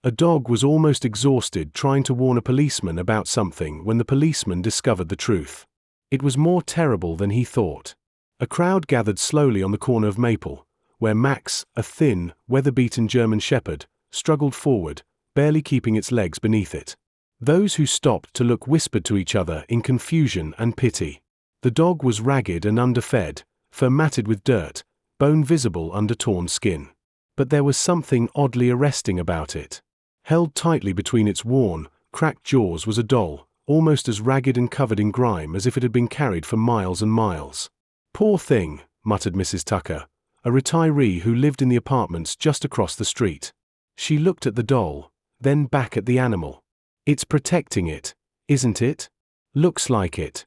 A dog was almost exhausted trying to warn a policeman about something when the policeman discovered the truth. It was more terrible than he thought. A crowd gathered slowly on the corner of Maple, where Max, a thin, weather-beaten German shepherd, struggled forward, barely keeping its legs beneath it. Those who stopped to look whispered to each other in confusion and pity. The dog was ragged and underfed, fur matted with dirt, bone visible under torn skin. But there was something oddly arresting about it. Held tightly between its worn, cracked jaws was a doll, almost as ragged and covered in grime as if it had been carried for miles and miles. "Poor thing," muttered Mrs. Tucker, a retiree who lived in the apartments just across the street. She looked at the doll, then back at the animal. "It's protecting it, isn't it? Looks like it."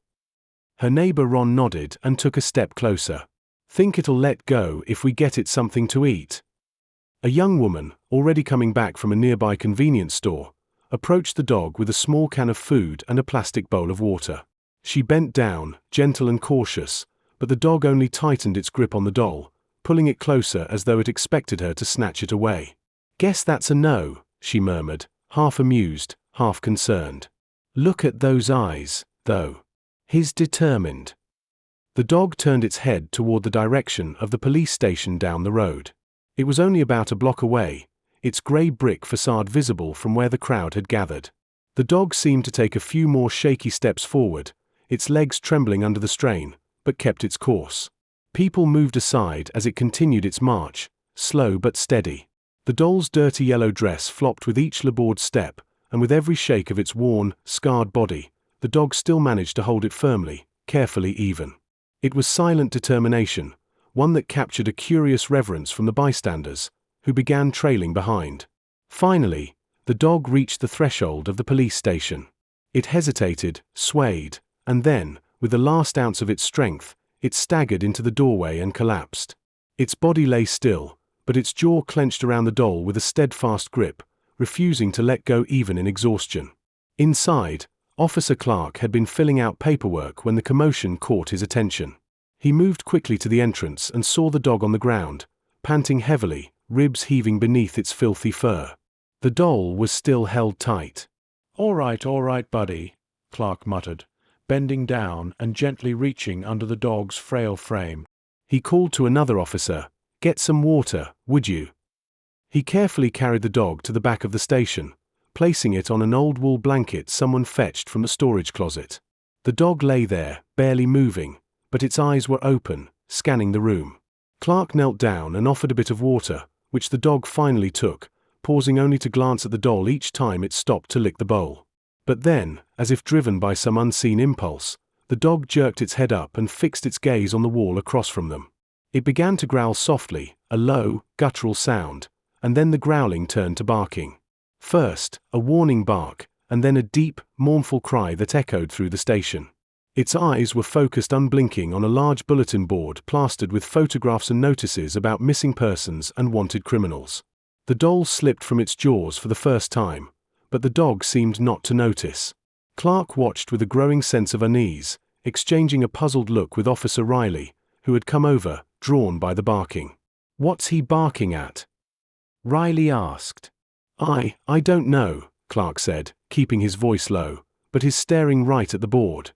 Her neighbor Ron nodded and took a step closer. "Think it'll let go if we get it something to eat?" A young woman, already coming back from a nearby convenience store, approached the dog with a small can of food and a plastic bowl of water. She bent down, gentle and cautious, but the dog only tightened its grip on the doll, pulling it closer as though it expected her to snatch it away. "Guess that's a no," she murmured, half amused, half concerned. "Look at those eyes, though. He's determined." The dog turned its head toward the direction of the police station down the road. It was only about a block away, its grey brick facade visible from where the crowd had gathered. The dog seemed to take a few more shaky steps forward, its legs trembling under the strain, but kept its course. People moved aside as it continued its march, slow but steady. The doll's dirty yellow dress flopped with each laboured step, and with every shake of its worn, scarred body, the dog still managed to hold it firmly, carefully even. It was silent determination, one that captured a curious reverence from the bystanders, who began trailing behind. Finally, the dog reached the threshold of the police station. It hesitated, swayed, and then, with the last ounce of its strength, it staggered into the doorway and collapsed. Its body lay still, but its jaw clenched around the doll with a steadfast grip, refusing to let go even in exhaustion. Inside, Officer Clark had been filling out paperwork when the commotion caught his attention. He moved quickly to the entrance and saw the dog on the ground, panting heavily, ribs heaving beneath its filthy fur. The doll was still held tight. All right, buddy," Clark muttered, bending down and gently reaching under the dog's frail frame. He called to another officer, "Get some water, would you?" He carefully carried the dog to the back of the station, placing it on an old wool blanket someone fetched from the storage closet. The dog lay there, barely moving, but its eyes were open, scanning the room. Clark knelt down and offered a bit of water, which the dog finally took, pausing only to glance at the doll each time it stopped to lick the bowl. But then, as if driven by some unseen impulse, the dog jerked its head up and fixed its gaze on the wall across from them. It began to growl softly, a low, guttural sound, and then the growling turned to barking. First, a warning bark, and then a deep, mournful cry that echoed through the station. Its eyes were focused unblinking on a large bulletin board plastered with photographs and notices about missing persons and wanted criminals. The doll slipped from its jaws for the first time, but the dog seemed not to notice. Clark watched with a growing sense of unease, exchanging a puzzled look with Officer Riley, who had come over, drawn by the barking. "What's he barking at?" Riley asked. I don't know," Clark said, keeping his voice low, but his staring right at the board.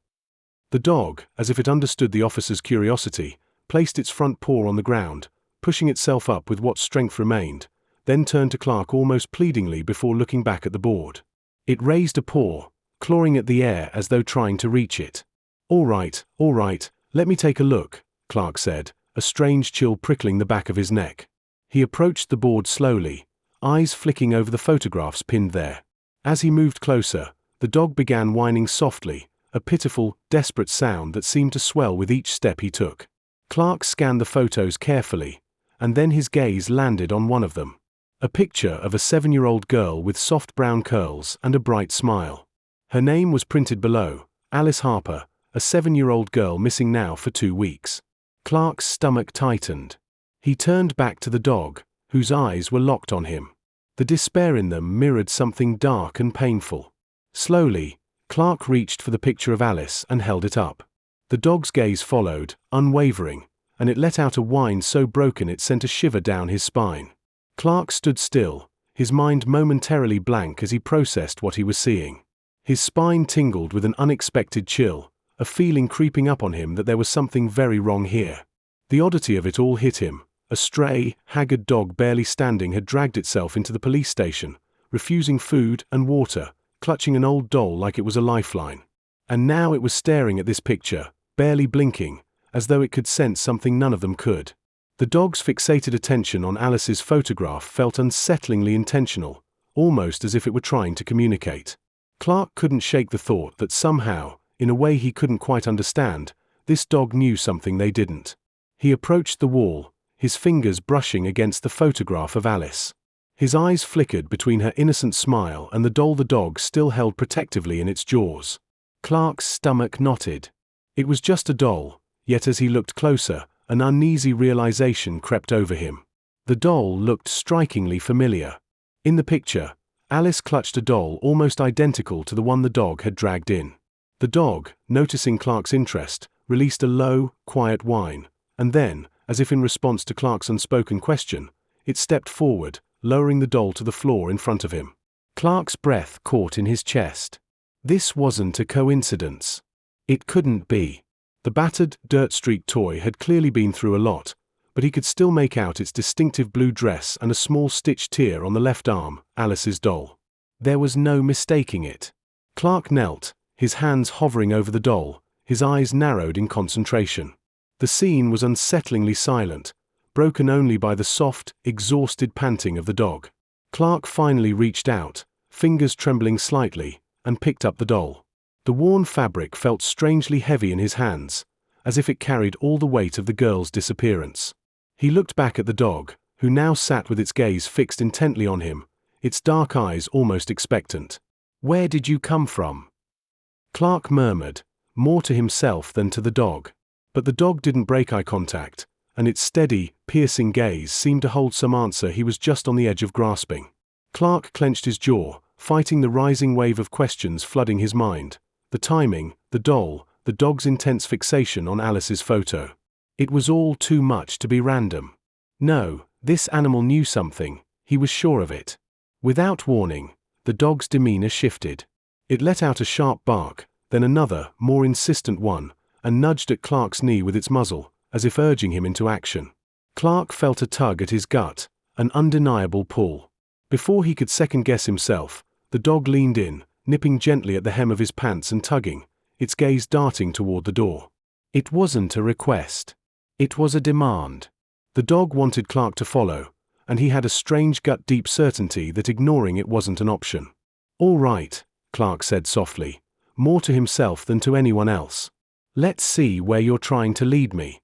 The dog, as if it understood the officer's curiosity, placed its front paw on the ground, pushing itself up with what strength remained, then turned to Clark almost pleadingly before looking back at the board. It raised a paw, clawing at the air as though trying to reach it. All right, let me take a look," Clark said, a strange chill prickling the back of his neck. He approached the board slowly, eyes flicking over the photographs pinned there. As he moved closer, the dog began whining softly, a pitiful, desperate sound that seemed to swell with each step he took. Clark scanned the photos carefully, and then his gaze landed on one of them. A picture of a 7-year-old girl with soft brown curls and a bright smile. Her name was printed below, Alice Harper, a 7-year-old girl missing now for 2 weeks. Clark's stomach tightened. He turned back to the dog, whose eyes were locked on him. The despair in them mirrored something dark and painful. Slowly, Clark reached for the picture of Alice and held it up. The dog's gaze followed, unwavering, and it let out a whine so broken it sent a shiver down his spine. Clark stood still, his mind momentarily blank as he processed what he was seeing. His spine tingled with an unexpected chill, a feeling creeping up on him that there was something very wrong here. The oddity of it all hit him. A stray, haggard dog barely standing had dragged itself into the police station, refusing food and water, clutching an old doll like it was a lifeline. And now it was staring at this picture, barely blinking, as though it could sense something none of them could. The dog's fixated attention on Alice's photograph felt unsettlingly intentional, almost as if it were trying to communicate. Clark couldn't shake the thought that somehow, in a way he couldn't quite understand, this dog knew something they didn't. He approached the wall, his fingers brushing against the photograph of Alice. His eyes flickered between her innocent smile and the doll the dog still held protectively in its jaws. Clark's stomach knotted. It was just a doll, yet as he looked closer, an uneasy realization crept over him. The doll looked strikingly familiar. In the picture, Alice clutched a doll almost identical to the one the dog had dragged in. The dog, noticing Clark's interest, released a low, quiet whine, and then, as if in response to Clark's unspoken question, it stepped forward, lowering the doll to the floor in front of him. Clark's breath caught in his chest. This wasn't a coincidence. It couldn't be. The battered, dirt-streaked toy had clearly been through a lot, but he could still make out its distinctive blue dress and a small stitched tear on the left arm, Alice's doll. There was no mistaking it. Clark knelt, his hands hovering over the doll, his eyes narrowed in concentration. The scene was unsettlingly silent, broken only by the soft, exhausted panting of the dog. Clark finally reached out, fingers trembling slightly, and picked up the doll. The worn fabric felt strangely heavy in his hands, as if it carried all the weight of the girl's disappearance. He looked back at the dog, who now sat with its gaze fixed intently on him, its dark eyes almost expectant. "Where did you come from?" Clark murmured, more to himself than to the dog. But the dog didn't break eye contact, and its steady, piercing gaze seemed to hold some answer he was just on the edge of grasping. Clark clenched his jaw, fighting the rising wave of questions flooding his mind. The timing, the doll, the dog's intense fixation on Alice's photo. It was all too much to be random. No, this animal knew something, he was sure of it. Without warning, the dog's demeanor shifted. It let out a sharp bark, then another, more insistent one, and nudged at Clark's knee with its muzzle, as if urging him into action. Clark felt a tug at his gut, an undeniable pull. Before he could second-guess himself, the dog leaned in, nipping gently at the hem of his pants and tugging, its gaze darting toward the door. It wasn't a request. It was a demand. The dog wanted Clark to follow, and he had a strange gut-deep certainty that ignoring it wasn't an option. "All right," Clark said softly, more to himself than to anyone else. "Let's see where you're trying to lead me."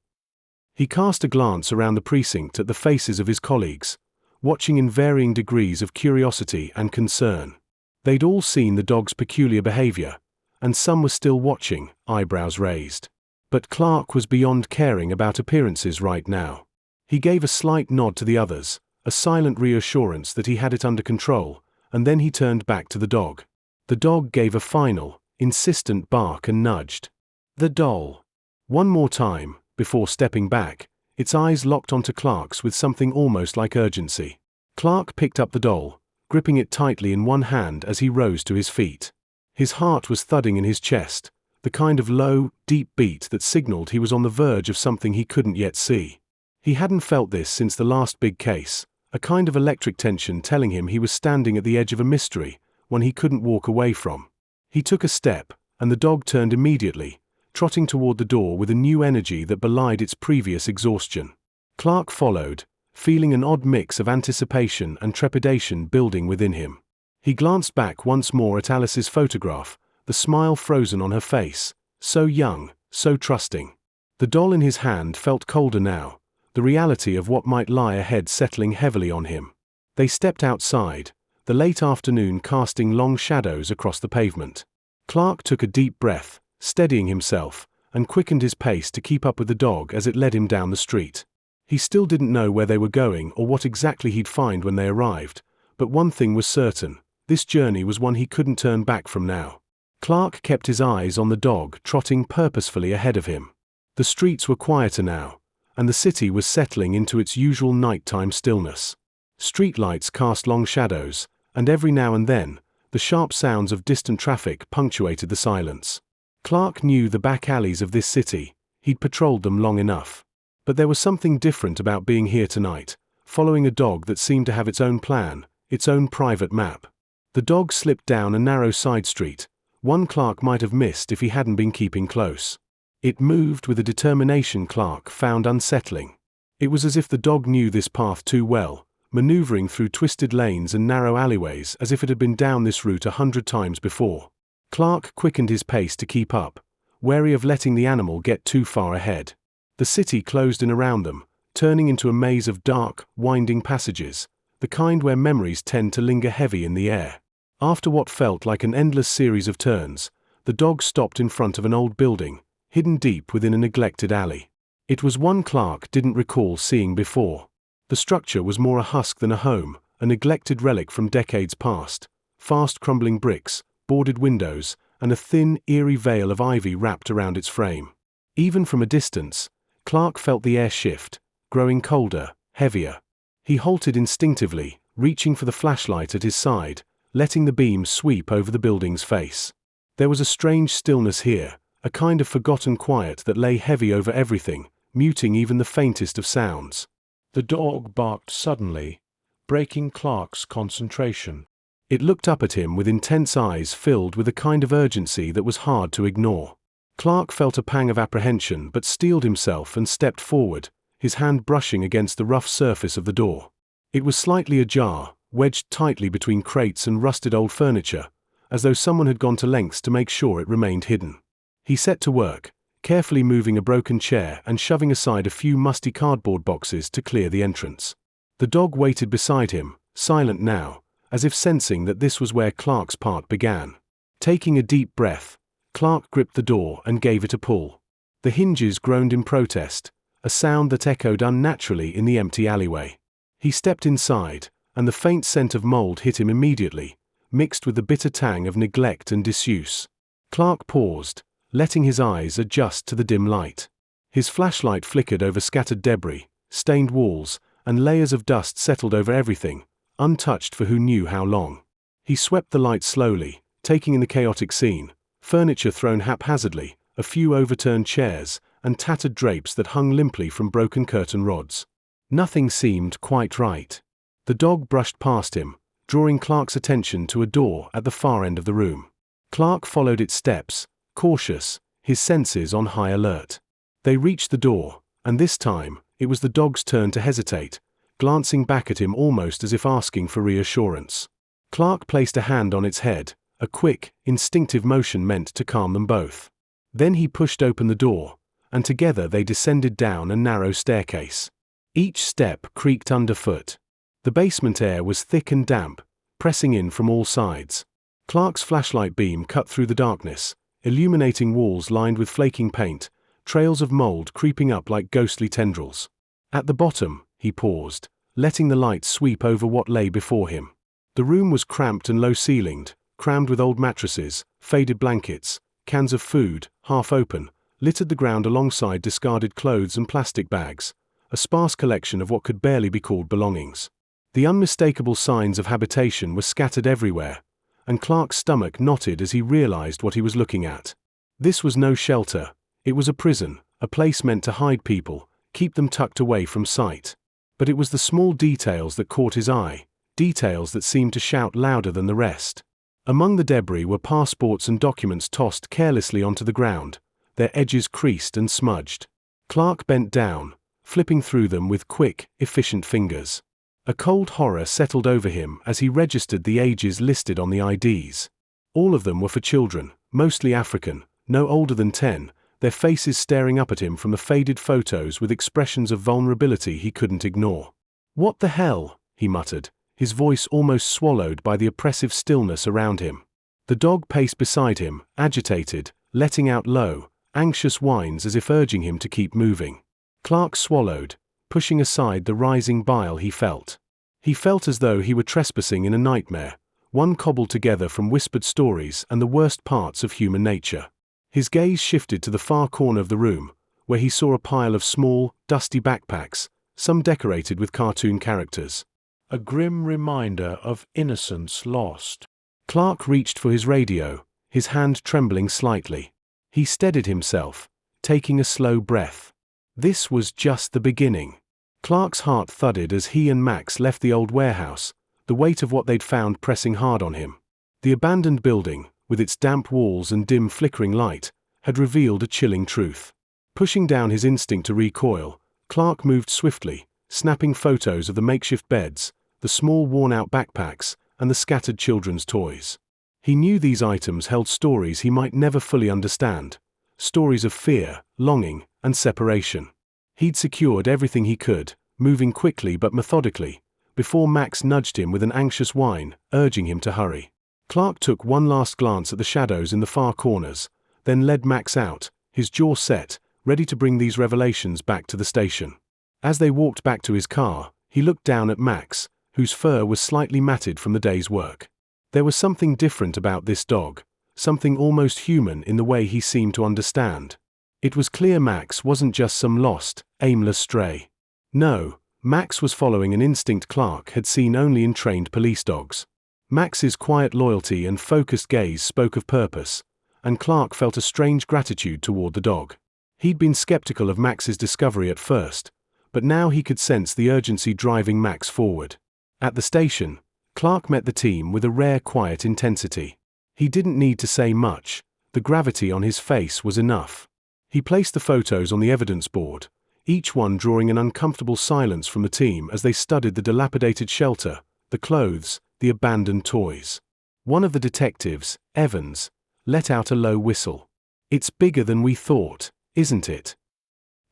He cast a glance around the precinct at the faces of his colleagues, watching in varying degrees of curiosity and concern. They'd all seen the dog's peculiar behavior, and some were still watching, eyebrows raised. But Clark was beyond caring about appearances right now. He gave a slight nod to the others, a silent reassurance that he had it under control, and then he turned back to the dog. The dog gave a final, insistent bark and nudged the doll one more time, before stepping back, its eyes locked onto Clark's with something almost like urgency. Clark picked up the doll, gripping it tightly in one hand as he rose to his feet. His heart was thudding in his chest, the kind of low, deep beat that signaled he was on the verge of something he couldn't yet see. He hadn't felt this since the last big case, a kind of electric tension telling him he was standing at the edge of a mystery, one he couldn't walk away from. He took a step, and the dog turned immediately, trotting toward the door with a new energy that belied its previous exhaustion. Clark followed, feeling an odd mix of anticipation and trepidation building within him. He glanced back once more at Alice's photograph, the smile frozen on her face, so young, so trusting. The doll in his hand felt colder now, the reality of what might lie ahead settling heavily on him. They stepped outside, the late afternoon casting long shadows across the pavement. Clark took a deep breath, steadying himself, and quickened his pace to keep up with the dog as it led him down the street. He still didn't know where they were going or what exactly he'd find when they arrived, but one thing was certain, this journey was one he couldn't turn back from now. Clark kept his eyes on the dog trotting purposefully ahead of him. The streets were quieter now, and the city was settling into its usual nighttime stillness. Streetlights cast long shadows, and every now and then, the sharp sounds of distant traffic punctuated the silence. Clark knew the back alleys of this city. He'd patrolled them long enough. But there was something different about being here tonight, following a dog that seemed to have its own plan, its own private map. The dog slipped down a narrow side street, one Clark might have missed if he hadn't been keeping close. It moved with a determination Clark found unsettling. It was as if the dog knew this path too well, maneuvering through twisted lanes and narrow alleyways as if it had been down this route 100 times before. Clark quickened his pace to keep up, wary of letting the animal get too far ahead. The city closed in around them, turning into a maze of dark, winding passages, the kind where memories tend to linger heavy in the air. After what felt like an endless series of turns, the dog stopped in front of an old building, hidden deep within a neglected alley. It was one Clark didn't recall seeing before. The structure was more a husk than a home, a neglected relic from decades past. Fast crumbling bricks, boarded windows, and a thin, eerie veil of ivy wrapped around its frame. Even from a distance, Clark felt the air shift, growing colder, heavier. He halted instinctively, reaching for the flashlight at his side, letting the beam sweep over the building's face. There was a strange stillness here, a kind of forgotten quiet that lay heavy over everything, muting even the faintest of sounds. The dog barked suddenly, breaking Clark's concentration. It looked up at him with intense eyes filled with a kind of urgency that was hard to ignore. Clark felt a pang of apprehension but steeled himself and stepped forward, his hand brushing against the rough surface of the door. It was slightly ajar, wedged tightly between crates and rusted old furniture, as though someone had gone to lengths to make sure it remained hidden. He set to work, carefully moving a broken chair and shoving aside a few musty cardboard boxes to clear the entrance. The dog waited beside him, silent now, as if sensing that this was where Clark's part began. Taking a deep breath, Clark gripped the door and gave it a pull. The hinges groaned in protest, a sound that echoed unnaturally in the empty alleyway. He stepped inside, and the faint scent of mold hit him immediately, mixed with the bitter tang of neglect and disuse. Clark paused, letting his eyes adjust to the dim light. His flashlight flickered over scattered debris, stained walls, and layers of dust settled over everything, untouched for who knew how long. He swept the light slowly, taking in the chaotic scene, furniture thrown haphazardly, a few overturned chairs, and tattered drapes that hung limply from broken curtain rods. Nothing seemed quite right. The dog brushed past him, drawing Clark's attention to a door at the far end of the room. Clark followed its steps, cautious, his senses on high alert. They reached the door, and this time, it was the dog's turn to hesitate, glancing back at him almost as if asking for reassurance. Clark placed a hand on its head, a quick, instinctive motion meant to calm them both. Then he pushed open the door, and together they descended down a narrow staircase. Each step creaked underfoot. The basement air was thick and damp, pressing in from all sides. Clark's flashlight beam cut through the darkness, illuminating walls lined with flaking paint, trails of mold creeping up like ghostly tendrils. At the bottom, he paused, letting the light sweep over what lay before him. The room was cramped and low-ceilinged, crammed with old mattresses, faded blankets, cans of food, half open, littered the ground alongside discarded clothes and plastic bags, a sparse collection of what could barely be called belongings. The unmistakable signs of habitation were scattered everywhere, and Clark's stomach knotted as he realized what he was looking at. This was no shelter, it was a prison, a place meant to hide people, keep them tucked away from sight. But it was the small details that caught his eye, details that seemed to shout louder than the rest. Among the debris were passports and documents tossed carelessly onto the ground, their edges creased and smudged. Clark bent down, flipping through them with quick, efficient fingers. A cold horror settled over him as he registered the ages listed on the IDs. All of them were for children, mostly African, no older than 10, their faces staring up at him from the faded photos with expressions of vulnerability he couldn't ignore. "What the hell?" he muttered, his voice almost swallowed by the oppressive stillness around him. The dog paced beside him, agitated, letting out low, anxious whines as if urging him to keep moving. Clark swallowed, pushing aside the rising bile he felt. He felt as though he were trespassing in a nightmare, one cobbled together from whispered stories and the worst parts of human nature. His gaze shifted to the far corner of the room, where he saw a pile of small, dusty backpacks, some decorated with cartoon characters. a grim reminder of innocence lost. Clark reached for his radio, his hand trembling slightly. He steadied himself, taking a slow breath. This was just the beginning. Clark's heart thudded as he and Max left the old warehouse, the weight of what they'd found pressing hard on him. The abandoned building, with its damp walls and dim flickering light, had revealed a chilling truth. Pushing down his instinct to recoil, Clark moved swiftly, snapping photos of the makeshift beds, the small worn-out backpacks, and the scattered children's toys. He knew these items held stories he might never fully understand, stories of fear, longing, and separation. He'd secured everything he could, moving quickly but methodically, before Max nudged him with an anxious whine, urging him to hurry. Clark took one last glance at the shadows in the far corners, then led Max out, his jaw set, ready to bring these revelations back to the station. As they walked back to his car, he looked down at Max, whose fur was slightly matted from the day's work. There was something different about this dog, something almost human in the way he seemed to understand. It was clear Max wasn't just some lost, aimless stray. No, Max was following an instinct Clark had seen only in trained police dogs. Max's quiet loyalty and focused gaze spoke of purpose, and Clark felt a strange gratitude toward the dog. He'd been skeptical of Max's discovery at first, but now he could sense the urgency driving Max forward. At the station, Clark met the team with a rare quiet intensity. He didn't need to say much, the gravity on his face was enough. He placed the photos on the evidence board, each one drawing an uncomfortable silence from the team as they studied the dilapidated shelter, the clothes, the abandoned toys. One of the detectives, Evans, let out a low whistle. "It's bigger than we thought, isn't it?"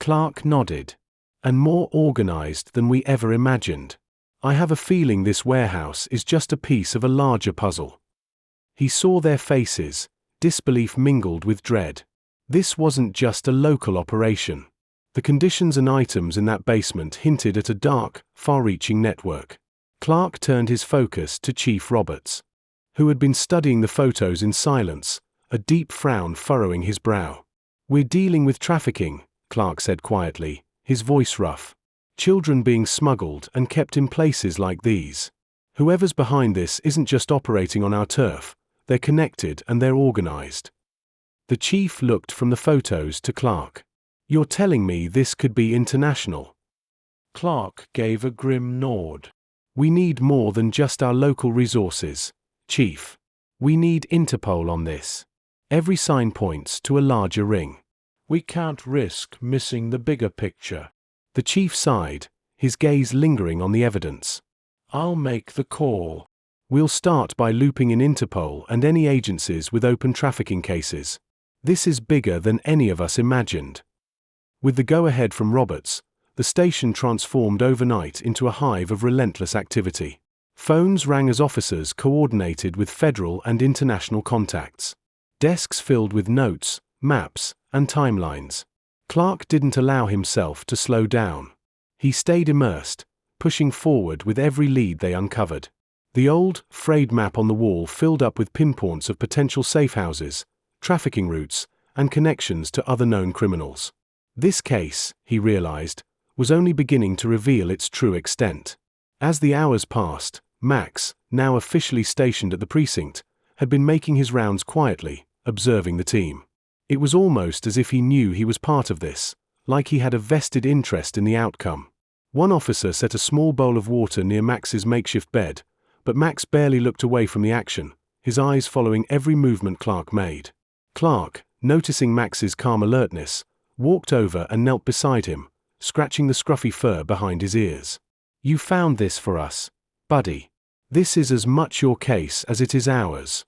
Clark nodded. "And more organized than we ever imagined. I have a feeling this warehouse is just a piece of a larger puzzle." He saw their faces, disbelief mingled with dread. This wasn't just a local operation. The conditions and items in that basement hinted at a dark, far-reaching network. Clark turned his focus to Chief Roberts, who had been studying the photos in silence, a deep frown furrowing his brow. "We're dealing with trafficking," Clark said quietly, his voice rough. "Children being smuggled and kept in places like these. Whoever's behind this isn't just operating on our turf, they're connected and they're organized." The chief looked from the photos to Clark. "You're telling me this could be international?" Clark gave a grim nod. "We need more than just our local resources, Chief. We need Interpol on this. Every sign points to a larger ring." "We can't risk missing the bigger picture." The chief sighed, his gaze lingering on the evidence. "I'll make the call." "We'll start by looping in Interpol and any agencies with open trafficking cases. This is bigger than any of us imagined." With the go-ahead from Roberts, the station transformed overnight into a hive of relentless activity. Phones rang as officers coordinated with federal and international contacts. Desks filled with notes, maps, and timelines. Clark didn't allow himself to slow down. He stayed immersed, pushing forward with every lead they uncovered. The old, frayed map on the wall filled up with pinpoints of potential safe houses, trafficking routes, and connections to other known criminals. This case, he realized, was only beginning to reveal its true extent. As the hours passed, Max, now officially stationed at the precinct, had been making his rounds quietly, observing the team. It was almost as if he knew he was part of this, like he had a vested interest in the outcome. One officer set a small bowl of water near Max's makeshift bed, but Max barely looked away from the action, his eyes following every movement Clark made. Clark, noticing Max's calm alertness, walked over and knelt beside him, scratching the scruffy fur behind his ears. "You found this for us, buddy. This is as much your case as it is ours."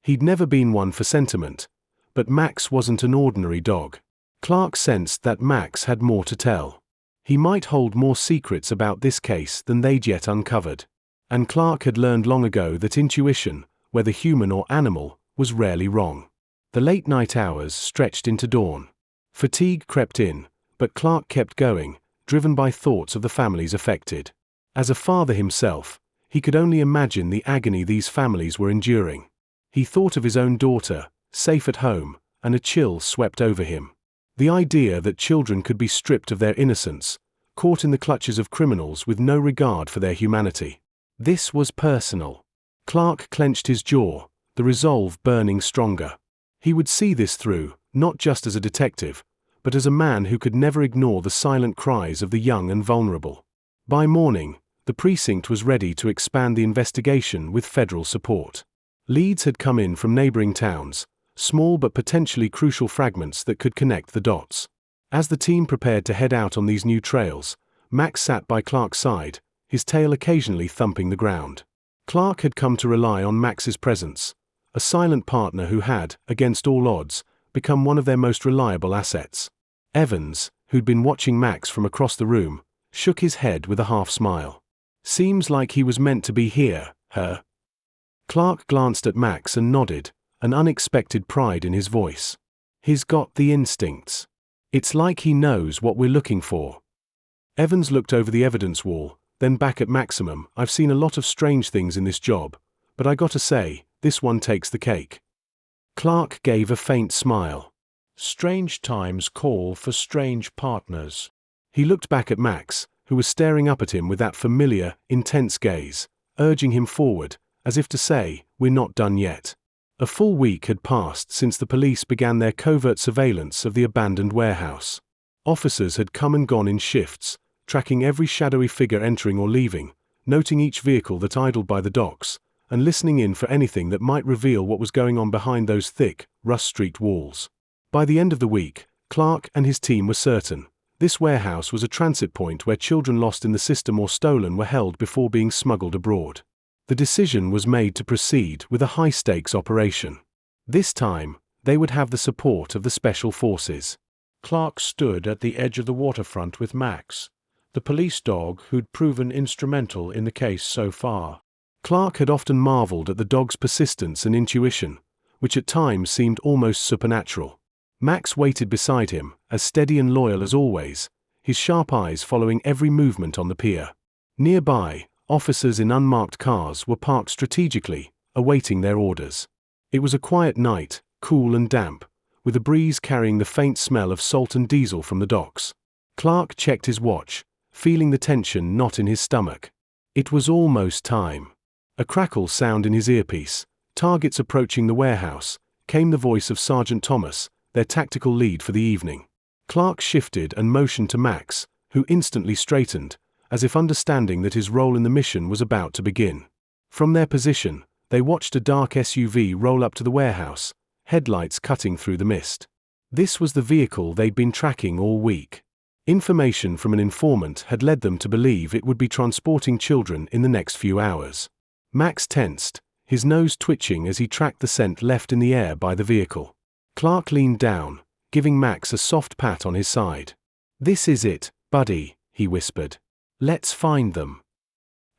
He'd never been one for sentiment, but Max wasn't an ordinary dog. Clark sensed that Max had more to tell. He might hold more secrets about this case than they'd yet uncovered. And Clark had learned long ago that intuition, whether human or animal, was rarely wrong. The late-night hours stretched into dawn. Fatigue crept in, but Clark kept going, driven by thoughts of the families affected. As a father himself, he could only imagine the agony these families were enduring. He thought of his own daughter, safe at home, and a chill swept over him. The idea that children could be stripped of their innocence, caught in the clutches of criminals with no regard for their humanity. This was personal. Clark clenched his jaw, the resolve burning stronger. He would see this through, not just as a detective, but as a man who could never ignore the silent cries of the young and vulnerable. By morning, the precinct was ready to expand the investigation with federal support. Leads had come in from neighboring towns, small but potentially crucial fragments that could connect the dots. As the team prepared to head out on these new trails, Max sat by Clark's side, his tail occasionally thumping the ground. Clark had come to rely on Max's presence, a silent partner who had, against all odds, become one of their most reliable assets. Evans, who'd been watching Max from across the room, shook his head with a half-smile. "Seems like he was meant to be here, huh?" Clark glanced at Max and nodded, an unexpected pride in his voice. "He's got the instincts. It's like he knows what we're looking for." Evans looked over the evidence wall, then back at Maximum. "I've seen a lot of strange things in this job, but I gotta say, this one takes the cake." Clark gave a faint smile. Strange times call for strange partners. He looked back at Max, who was staring up at him with that familiar, intense gaze, urging him forward, as if to say, "We're not done yet." A full week had passed since the police began their covert surveillance of the abandoned warehouse. Officers had come and gone in shifts, tracking every shadowy figure entering or leaving, noting each vehicle that idled by the docks, and listening in for anything that might reveal what was going on behind those thick, rust-streaked walls. By the end of the week, Clark and his team were certain. This warehouse was a transit point where children lost in the system or stolen were held before being smuggled abroad. The decision was made to proceed with a high-stakes operation. This time, they would have the support of the Special Forces. Clark stood at the edge of the waterfront with Max, the police dog who'd proven instrumental in the case so far. Clark had often marveled at the dog's persistence and intuition, which at times seemed almost supernatural. Max waited beside him, as steady and loyal as always, his sharp eyes following every movement on the pier. Nearby, officers in unmarked cars were parked strategically, awaiting their orders. It was a quiet night, cool and damp, with a breeze carrying the faint smell of salt and diesel from the docks. Clark checked his watch, feeling the tension knot in his stomach. It was almost time. A crackle sound in his earpiece. Targets approaching the warehouse. Came the voice of Sergeant Thomas, their tactical lead for the evening. Clark shifted and motioned to Max, who instantly straightened, as if understanding that his role in the mission was about to begin. From their position, they watched a dark SUV roll up to the warehouse, headlights cutting through the mist. This was the vehicle they'd been tracking all week. Information from an informant had led them to believe it would be transporting children in the next few hours. Max tensed, his nose twitching as he tracked the scent left in the air by the vehicle. Clark leaned down, giving Max a soft pat on his side. "This is it, buddy," he whispered. "Let's find them."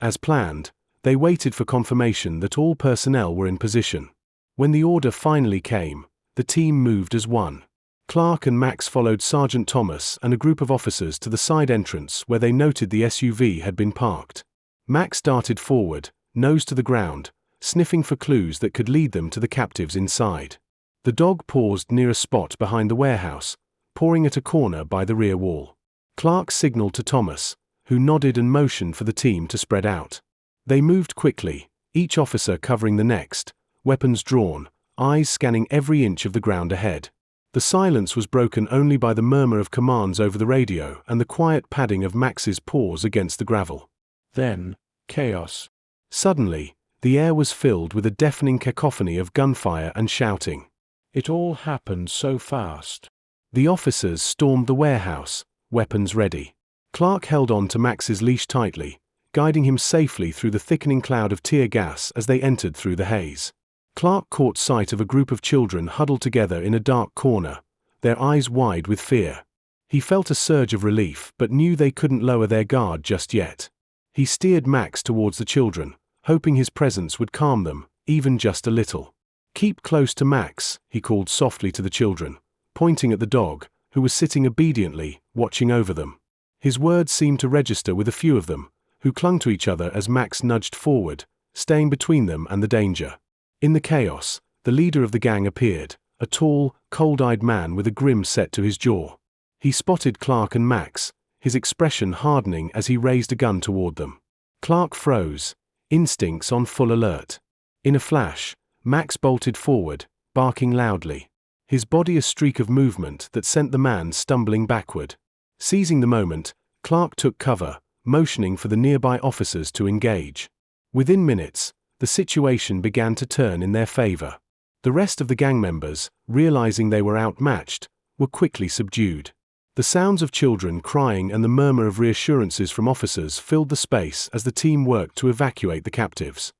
As planned, they waited for confirmation that all personnel were in position. When the order finally came, the team moved as one. Clark and Max followed Sergeant Thomas and a group of officers to the side entrance where they noted the SUV had been parked. Max darted forward, nose to the ground, sniffing for clues that could lead them to the captives inside. The dog paused near a spot behind the warehouse, pawing at a corner by the rear wall. Clark signaled to Thomas, who nodded and motioned for the team to spread out. They moved quickly, each officer covering the next, weapons drawn, eyes scanning every inch of the ground ahead. The silence was broken only by the murmur of commands over the radio and the quiet padding of Max's paws against the gravel. Then, chaos. Suddenly, the air was filled with a deafening cacophony of gunfire and shouting. It all happened so fast. The officers stormed the warehouse, weapons ready. Clark held on to Max's leash tightly, guiding him safely through the thickening cloud of tear gas as they entered through the haze. Clark caught sight of a group of children huddled together in a dark corner, their eyes wide with fear. He felt a surge of relief but knew they couldn't lower their guard just yet. He steered Max towards the children, hoping his presence would calm them, even just a little. "Keep close to Max," he called softly to the children, pointing at the dog, who was sitting obediently, watching over them. His words seemed to register with a few of them, who clung to each other as Max nudged forward, staying between them and the danger. In the chaos, the leader of the gang appeared, a tall, cold-eyed man with a grin set to his jaw. He spotted Clark and Max, his expression hardening as he raised a gun toward them. Clark froze, instincts on full alert. In a flash, Max bolted forward, barking loudly, his body a streak of movement that sent the man stumbling backward. Seizing the moment, Clark took cover, motioning for the nearby officers to engage. Within minutes, the situation began to turn in their favor. The rest of the gang members, realizing they were outmatched, were quickly subdued. The sounds of children crying and the murmur of reassurances from officers filled the space as the team worked to evacuate the captives.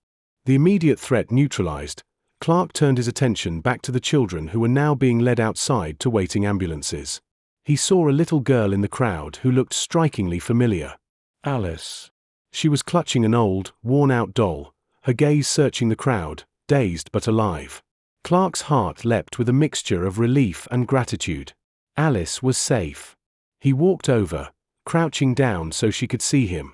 The immediate threat neutralized, Clark turned his attention back to the children who were now being led outside to waiting ambulances. He saw a little girl in the crowd who looked strikingly familiar. Alice. She was clutching an old, worn-out doll, her gaze searching the crowd, dazed but alive. Clark's heart leapt with a mixture of relief and gratitude. Alice was safe. He walked over, crouching down so she could see him.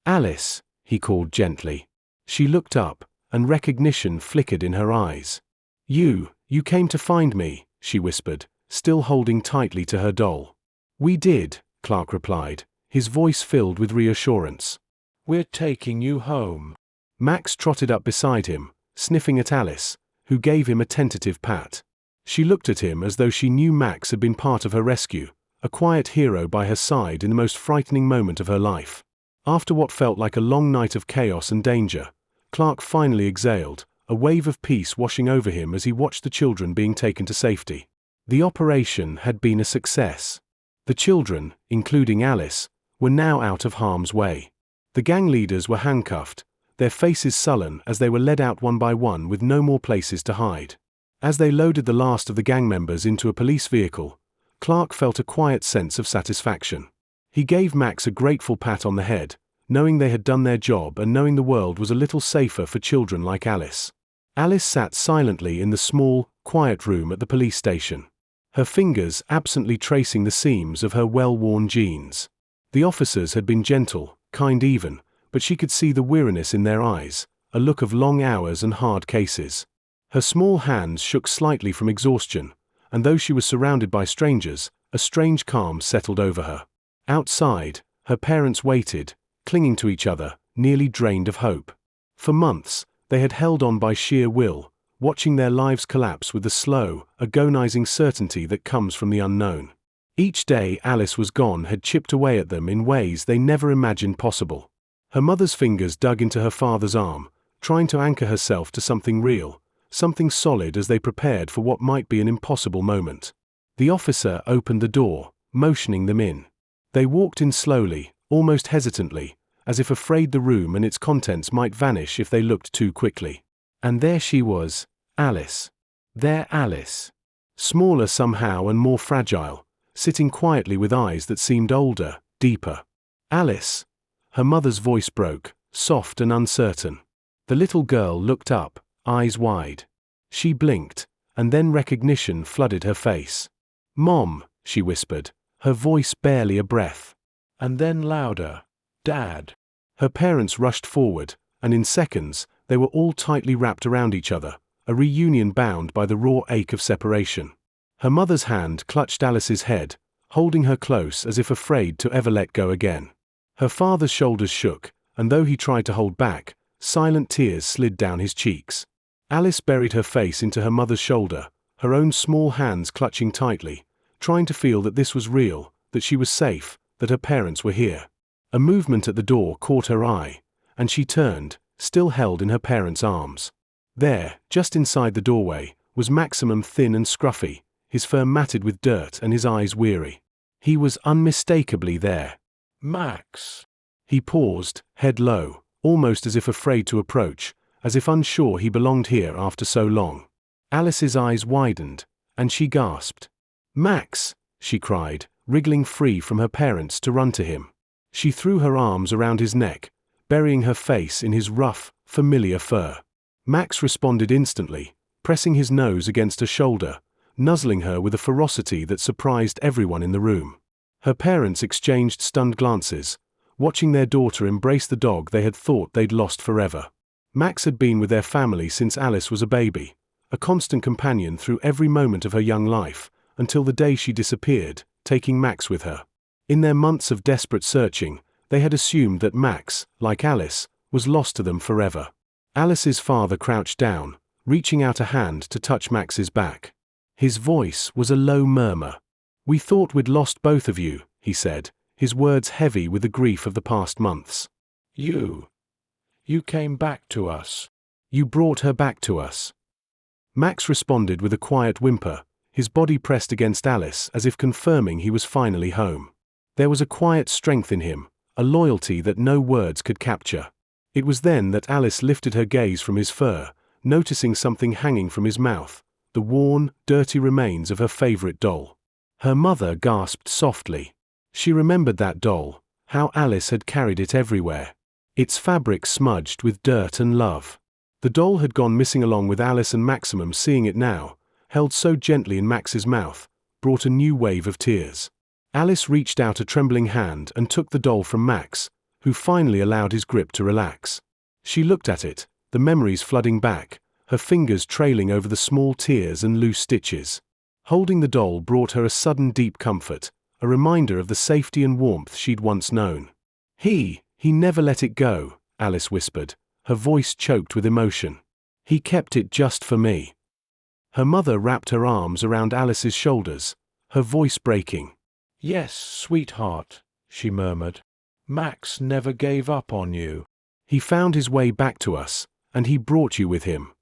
"Alice," he called gently. She looked up, and recognition flickered in her eyes. You came to find me," she whispered, still holding tightly to her doll. "We did," Clark replied, his voice filled with reassurance. "We're taking you home." Max trotted up beside him, sniffing at Alice, who gave him a tentative pat. She looked at him as though she knew Max had been part of her rescue, a quiet hero by her side in the most frightening moment of her life. After what felt like a long night of chaos and danger, Clark finally exhaled, a wave of peace washing over him as he watched the children being taken to safety. The operation had been a success. The children, including Alice, were now out of harm's way. The gang leaders were handcuffed, their faces sullen as they were led out one by one with no more places to hide. As they loaded the last of the gang members into a police vehicle, Clark felt a quiet sense of satisfaction. He gave Max a grateful pat on the head, knowing they had done their job and knowing the world was a little safer for children like Alice. Alice sat silently in the small, quiet room at the police station, her fingers absently tracing the seams of her well-worn jeans. The officers had been gentle, kind even, but she could see the weariness in their eyes, a look of long hours and hard cases. Her small hands shook slightly from exhaustion, and though she was surrounded by strangers, a strange calm settled over her. Outside, her parents waited, clinging to each other, nearly drained of hope. For months, they had held on by sheer will, watching their lives collapse with the slow, agonizing certainty that comes from the unknown. Each day Alice was gone had chipped away at them in ways they never imagined possible. Her mother's fingers dug into her father's arm, trying to anchor herself to something real, something solid as they prepared for what might be an impossible moment. The officer opened the door, motioning them in. They walked in slowly, almost hesitantly, as if afraid the room and its contents might vanish if they looked too quickly. And there she was, Alice. Their Alice. Smaller somehow and more fragile, sitting quietly with eyes that seemed older, deeper. "Alice." Her mother's voice broke, soft and uncertain. The little girl looked up, eyes wide. She blinked, and then recognition flooded her face. "Mom," she whispered, her voice barely a breath. And then louder, "Dad." Her parents rushed forward, and in seconds, they were all tightly wrapped around each other, a reunion bound by the raw ache of separation. Her mother's hand clutched Alice's head, holding her close as if afraid to ever let go again. Her father's shoulders shook, and though he tried to hold back, silent tears slid down his cheeks. Alice buried her face into her mother's shoulder, her own small hands clutching tightly, trying to feel that this was real, that she was safe, that her parents were here. A movement at the door caught her eye, and she turned, still held in her parents' arms. There, just inside the doorway, was Maximum, thin and scruffy, his fur matted with dirt and his eyes weary. He was unmistakably there. "Max." He paused, head low, almost as if afraid to approach, as if unsure he belonged here after so long. Alice's eyes widened, and she gasped. "Max!" she cried, wriggling free from her parents to run to him. She threw her arms around his neck, burying her face in his rough, familiar fur. Max responded instantly, pressing his nose against her shoulder, nuzzling her with a ferocity that surprised everyone in the room. Her parents exchanged stunned glances, watching their daughter embrace the dog they had thought they'd lost forever. Max had been with their family since Alice was a baby, a constant companion through every moment of her young life, until the day she disappeared, taking Max with her. In their months of desperate searching, they had assumed that Max, like Alice, was lost to them forever. Alice's father crouched down, reaching out a hand to touch Max's back. His voice was a low murmur. "We thought we'd lost both of you," he said, his words heavy with the grief of the past months. You came back to us. You brought her back to us." Max responded with a quiet whimper, his body pressed against Alice as if confirming he was finally home. There was a quiet strength in him, a loyalty that no words could capture. It was then that Alice lifted her gaze from his fur, noticing something hanging from his mouth, the worn, dirty remains of her favorite doll. Her mother gasped softly. She remembered that doll, how Alice had carried it everywhere. Its fabric smudged with dirt and love. The doll had gone missing along with Alice, and Maximum, seeing it now, held so gently in Max's mouth, brought a new wave of tears. Alice reached out a trembling hand and took the doll from Max, who finally allowed his grip to relax. She looked at it, the memories flooding back, her fingers trailing over the small tears and loose stitches. Holding the doll brought her a sudden deep comfort, a reminder of the safety and warmth she'd once known. He never let it go," Alice whispered, her voice choked with emotion. "He kept it just for me." Her mother wrapped her arms around Alice's shoulders, her voice breaking. "Yes, sweetheart," she murmured. "Max never gave up on you. He found his way back to us, and he brought you with him."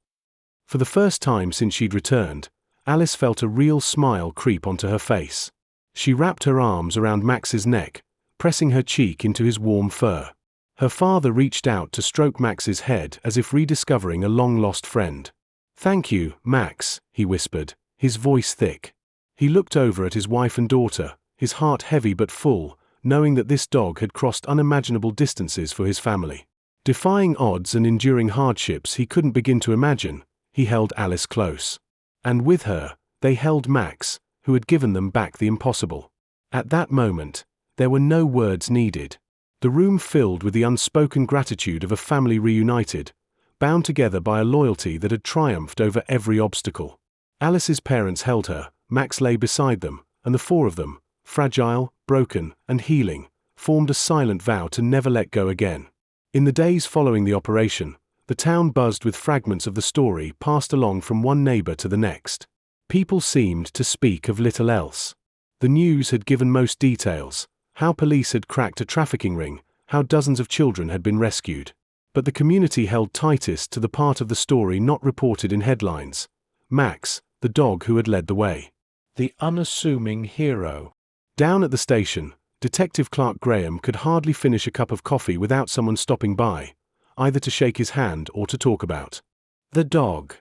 For the first time since she'd returned, Alice felt a real smile creep onto her face. She wrapped her arms around Max's neck, pressing her cheek into his warm fur. Her father reached out to stroke Max's head as if rediscovering a long-lost friend. "Thank you, Max," he whispered, his voice thick. He looked over at his wife and daughter, his heart heavy but full, knowing that this dog had crossed unimaginable distances for his family. Defying odds and enduring hardships he couldn't begin to imagine, he held Alice close. And with her, they held Max, who had given them back the impossible. At that moment, there were no words needed. The room filled with the unspoken gratitude of a family reunited, bound together by a loyalty that had triumphed over every obstacle. Alice's parents held her, Max lay beside them, and the four of them, fragile, broken, and healing, formed a silent vow to never let go again. In the days following the operation, the town buzzed with fragments of the story passed along from one neighbor to the next. People seemed to speak of little else. The news had given most details, how police had cracked a trafficking ring, how dozens of children had been rescued. But the community held tightest to the part of the story not reported in headlines. Max, the dog who had led the way. The unassuming hero. Down at the station, Detective Clark Graham could hardly finish a cup of coffee without someone stopping by, either to shake his hand or to talk about the dog.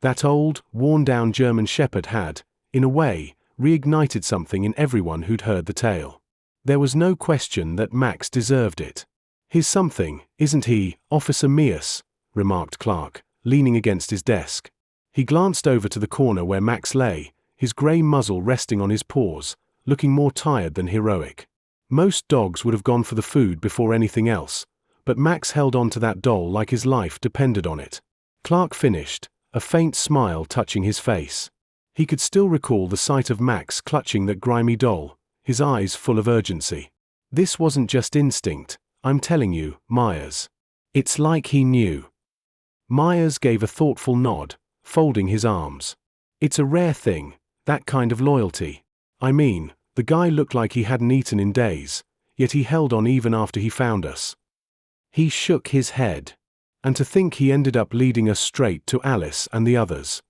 That old, worn-down German shepherd had, in a way, reignited something in everyone who'd heard the tale. There was no question that Max deserved it. "He's something, isn't he, Officer Mears?" remarked Clark, leaning against his desk. He glanced over to the corner where Max lay, his grey muzzle resting on his paws, looking more tired than heroic. Most dogs would have gone for the food before anything else, but Max held on to that doll like his life depended on it. Clark finished, a faint smile touching his face. He could still recall the sight of Max clutching that grimy doll, his eyes full of urgency. This wasn't just instinct, I'm telling you, Myers. It's like he knew. Myers gave a thoughtful nod, folding his arms. It's a rare thing, that kind of loyalty. I mean, the guy looked like he hadn't eaten in days, yet he held on even after he found us. He shook his head. And to think he ended up leading us straight to Alice and the others.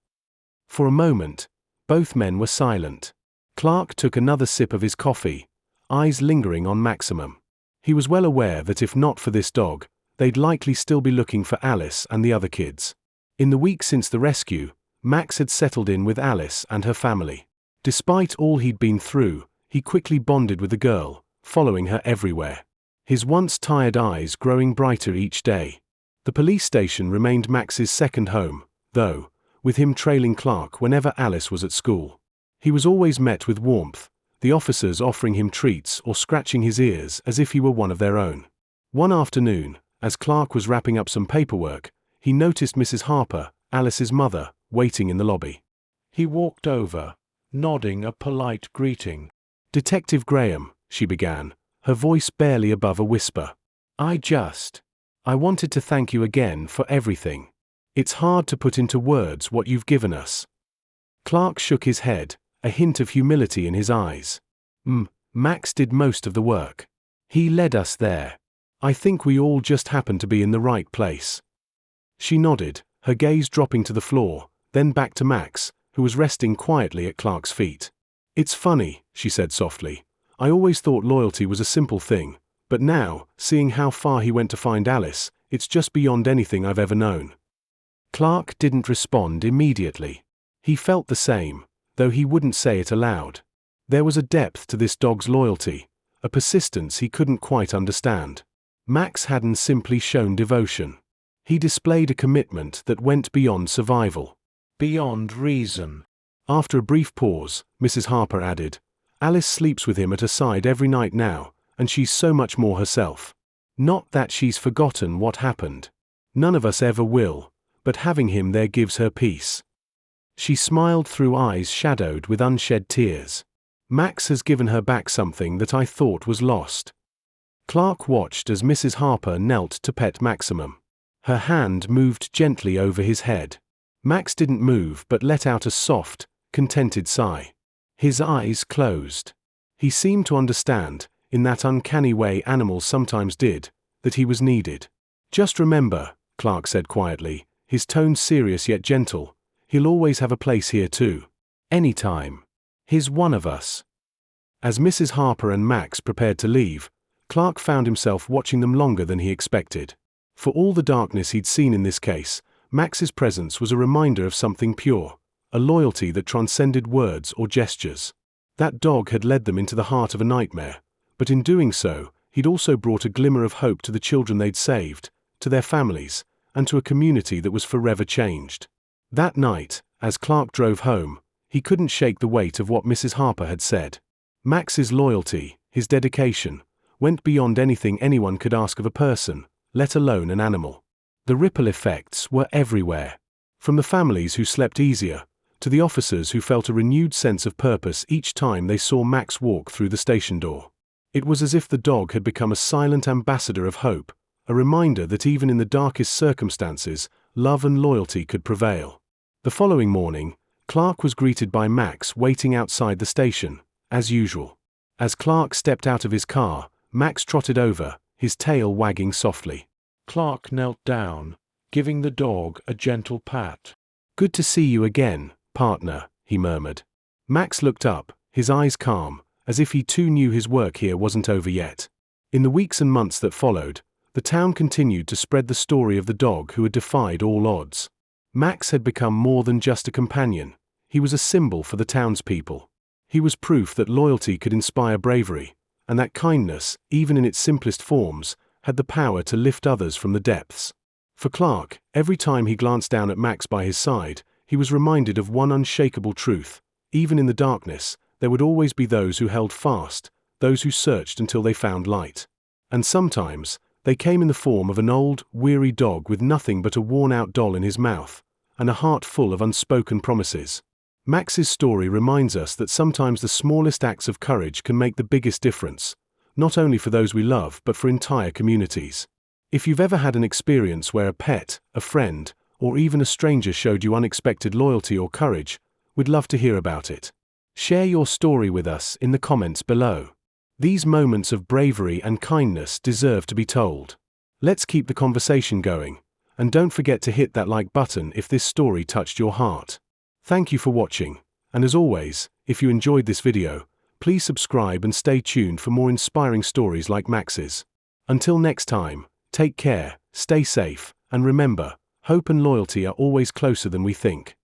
For a moment, both men were silent. Clark took another sip of his coffee, eyes lingering on Maximum. He was well aware that if not for this dog, they'd likely still be looking for Alice and the other kids. In the week since the rescue, Max had settled in with Alice and her family. Despite all he'd been through, he quickly bonded with the girl, following her everywhere. His once tired eyes growing brighter each day. The police station remained Max's second home, though, with him trailing Clark whenever Alice was at school. He was always met with warmth, the officers offering him treats or scratching his ears as if he were one of their own. One afternoon, as Clark was wrapping up some paperwork, he noticed Mrs. Harper, Alice's mother, waiting in the lobby. He walked over, nodding a polite greeting. "Detective Graham," she began, her voice barely above a whisper. I wanted to thank you again for everything. It's hard to put into words what you've given us." Clark shook his head, a hint of humility in his eyes. Max did most of the work. He led us there. I think we all just happened to be in the right place." She nodded, her gaze dropping to the floor, then back to Max, who was resting quietly at Clark's feet. "It's funny," she said softly. "I always thought loyalty was a simple thing, but now, seeing how far he went to find Alice, it's just beyond anything I've ever known." Clark didn't respond immediately. He felt the same, though he wouldn't say it aloud. There was a depth to this dog's loyalty, a persistence he couldn't quite understand. Max hadn't simply shown devotion. He displayed a commitment that went beyond survival. Beyond reason. After a brief pause, Mrs. Harper added, "Alice sleeps with him at her side every night now, and she's so much more herself. Not that she's forgotten what happened. None of us ever will, but having him there gives her peace." She smiled through eyes shadowed with unshed tears. "Max has given her back something that I thought was lost." Clark watched as Mrs. Harper knelt to pet Maximum. Her hand moved gently over his head. Max didn't move but let out a soft, contented sigh. His eyes closed. He seemed to understand, in that uncanny way animals sometimes did, that he was needed. "Just remember," Clark said quietly, his tone serious yet gentle, "he'll always have a place here too. Anytime. He's one of us." As Mrs. Harper and Max prepared to leave, Clark found himself watching them longer than he expected. For all the darkness he'd seen in this case, Max's presence was a reminder of something pure, a loyalty that transcended words or gestures. That dog had led them into the heart of a nightmare, but in doing so, he'd also brought a glimmer of hope to the children they'd saved, to their families, and to a community that was forever changed. That night, as Clark drove home, he couldn't shake the weight of what Mrs. Harper had said. Max's loyalty, his dedication, went beyond anything anyone could ask of a person, let alone an animal. The ripple effects were everywhere. From the families who slept easier, to the officers who felt a renewed sense of purpose each time they saw Max walk through the station door. It was as if the dog had become a silent ambassador of hope, a reminder that even in the darkest circumstances, love and loyalty could prevail. The following morning, Clark was greeted by Max waiting outside the station, as usual. As Clark stepped out of his car, Max trotted over, his tail wagging softly. Clark knelt down, giving the dog a gentle pat. "Good to see you again, partner," he murmured. Max looked up, his eyes calm, as if he too knew his work here wasn't over yet. In the weeks and months that followed, the town continued to spread the story of the dog who had defied all odds. Max had become more than just a companion. He was a symbol for the townspeople. He was proof that loyalty could inspire bravery, and that kindness, even in its simplest forms, had the power to lift others from the depths. For Clark, every time he glanced down at Max by his side, he was reminded of one unshakable truth: even in the darkness, there would always be those who held fast, those who searched until they found light. And sometimes, they came in the form of an old, weary dog with nothing but a worn-out doll in his mouth, and a heart full of unspoken promises. Max's story reminds us that sometimes the smallest acts of courage can make the biggest difference, not only for those we love but for entire communities. If you've ever had an experience where a pet, a friend, or even a stranger showed you unexpected loyalty or courage, we'd love to hear about it. Share your story with us in the comments below. These moments of bravery and kindness deserve to be told. Let's keep the conversation going, and don't forget to hit that like button if this story touched your heart. Thank you for watching, and as always, if you enjoyed this video, please subscribe and stay tuned for more inspiring stories like Max's. Until next time, take care, stay safe, and remember, hope and loyalty are always closer than we think.